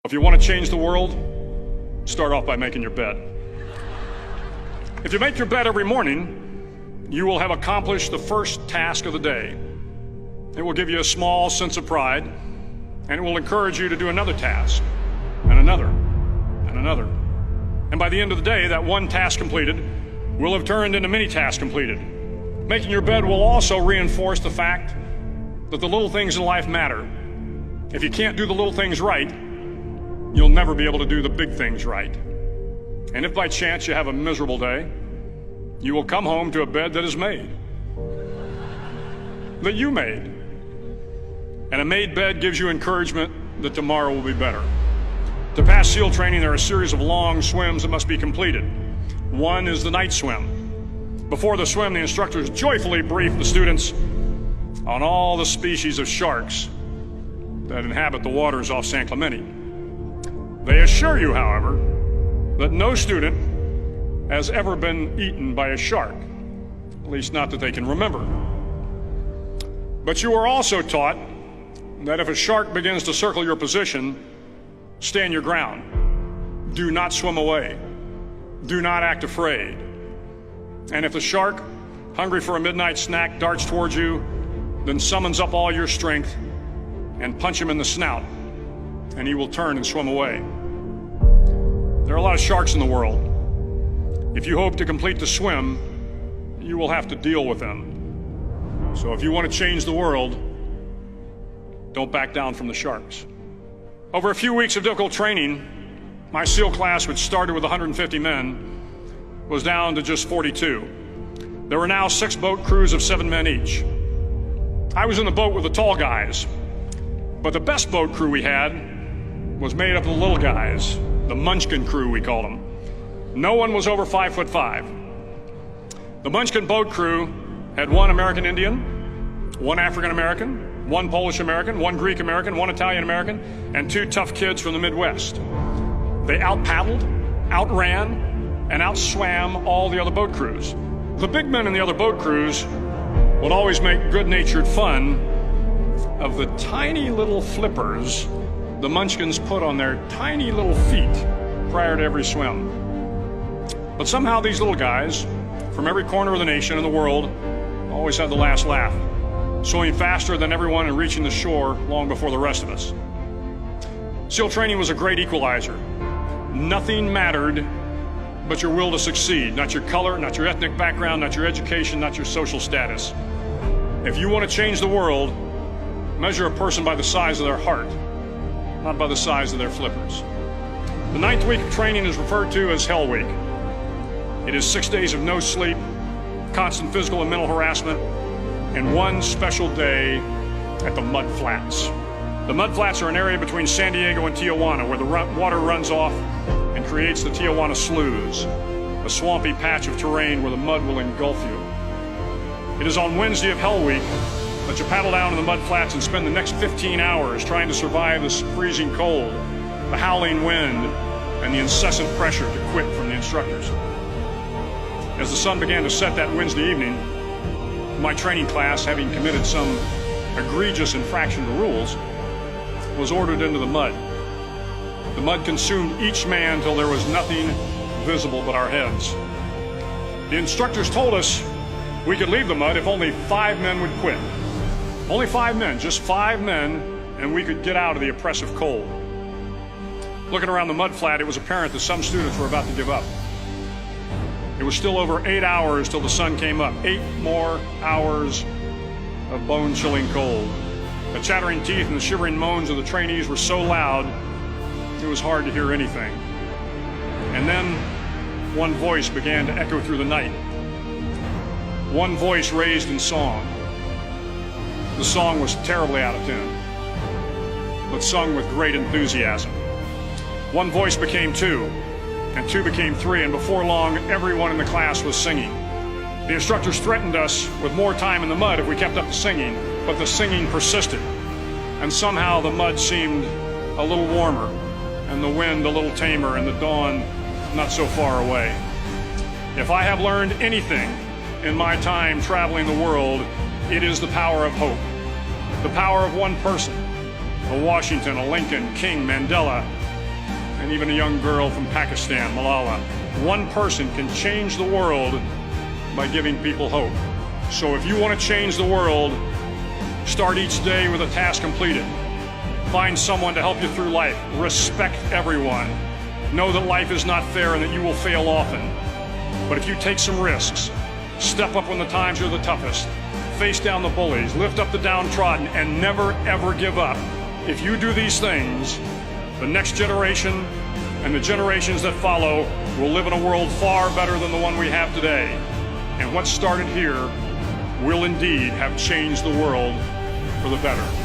If you want to change the world, start off by making your bed. If you make your bed every morning, you will have accomplished the first task of the day. It will give you a small sense of pride, and it will encourage you to do another task, and another, and another. And by the end of the day, that one task completed will have turned into many tasks completed. Making your bed will also reinforce the fact that the little things in life matter. If you can't do the little things right, you'll never be able to do the big things right. And if by chance you have a miserable day, you will come home to a bed that is made, that you made. And a made bed gives you encouragement that tomorrow will be better. To pass SEAL training, there are a series of long swims that must be completed. One is the night swim. Before the swim, the instructors joyfully brief the students on all the species of sharks that inhabit the waters off San Clemente. They assure you, however, that no student has ever been eaten by a shark, at least not that they can remember. But you are also taught that if a shark begins to circle your position, stand your ground. Do not swim away. Do not act afraid. And if the shark, hungry for a midnight snack, darts towards you, then summons up all your strength and punch him in the snout, and he will turn and swim away. There are a lot of sharks in the world. If you hope to complete the swim, you will have to deal with them. So if you want to change the world, don't back down from the sharks. Over a few weeks of difficult training, my SEAL class, which started with 150 men, was down to just 42. There were now 6 boat crews of 7 men each. I was in the boat with the tall guys, but the best boat crew we had was made up of the little guys, the Munchkin crew, we called them. No one was over 5'5". The Munchkin boat crew had 1 American Indian, 1 African American, 1 Polish American, 1 Greek American, 1 Italian American, and 2 tough kids from the Midwest. They out-paddled, outran, and outswam all the other boat crews. The big men in the other boat crews would always make good-natured fun of the tiny little flippers the Munchkins put on their tiny little feet prior to every swim. But somehow these little guys from every corner of the nation and the world always had the last laugh, swimming faster than everyone and reaching the shore long before the rest of us. SEAL training was a great equalizer. Nothing mattered but your will to succeed, not your color, not your ethnic background, not your education, not your social status. If you want to change the world, measure a person by the size of their heart, not by the size of their flippers. The 9th week of training is referred to as Hell Week. It is 6 days of no sleep, constant physical and mental harassment, and 1 special day at the Mud Flats. The Mud Flats are an area between San Diego and Tijuana where the water runs off and creates the Tijuana Sloughs, a swampy patch of terrain where the mud will engulf you. It is on Wednesday of Hell Week that you paddle down to the Mud Flats and spend the next 15 hours trying to survive the freezing cold, the howling wind, and the incessant pressure to quit from the instructors. As the sun began to set that Wednesday evening, my training class, having committed some egregious infraction to rules, was ordered into the mud. The mud consumed each man till there was nothing visible but our heads. The instructors told us we could leave the mud if only 5 men would quit. Only 5 men, just 5 men, and we could get out of the oppressive cold. Looking around the mud flat, it was apparent that some students were about to give up. It was still over 8 hours till the sun came up. 8 more hours of bone-chilling cold. The chattering teeth and the shivering moans of the trainees were so loud, it was hard to hear anything. And then one voice began to echo through the night. One voice raised in song. The song was terribly out of tune, but sung with great enthusiasm. One voice became 2, and 2 became 3, and before long, everyone in the class was singing. The instructors threatened us with more time in the mud if we kept up the singing, but the singing persisted, and somehow the mud seemed a little warmer, and the wind a little tamer, and the dawn not so far away. If I have learned anything in my time traveling the world, it is the power of hope, the power of one person, a Washington, a Lincoln, King, Mandela, and even a young girl from Pakistan, Malala. One person can change the world by giving people hope. So if you want to change the world, start each day with a task completed. Find someone to help you through life. Respect everyone. Know that life is not fair and that you will fail often. But if you take some risks, step up when the times are the toughest, face down the bullies, lift up the downtrodden, and never ever give up. If you do these things, the next generation and the generations that follow will live in a world far better than the one we have today. And what started here will indeed have changed the world for the better.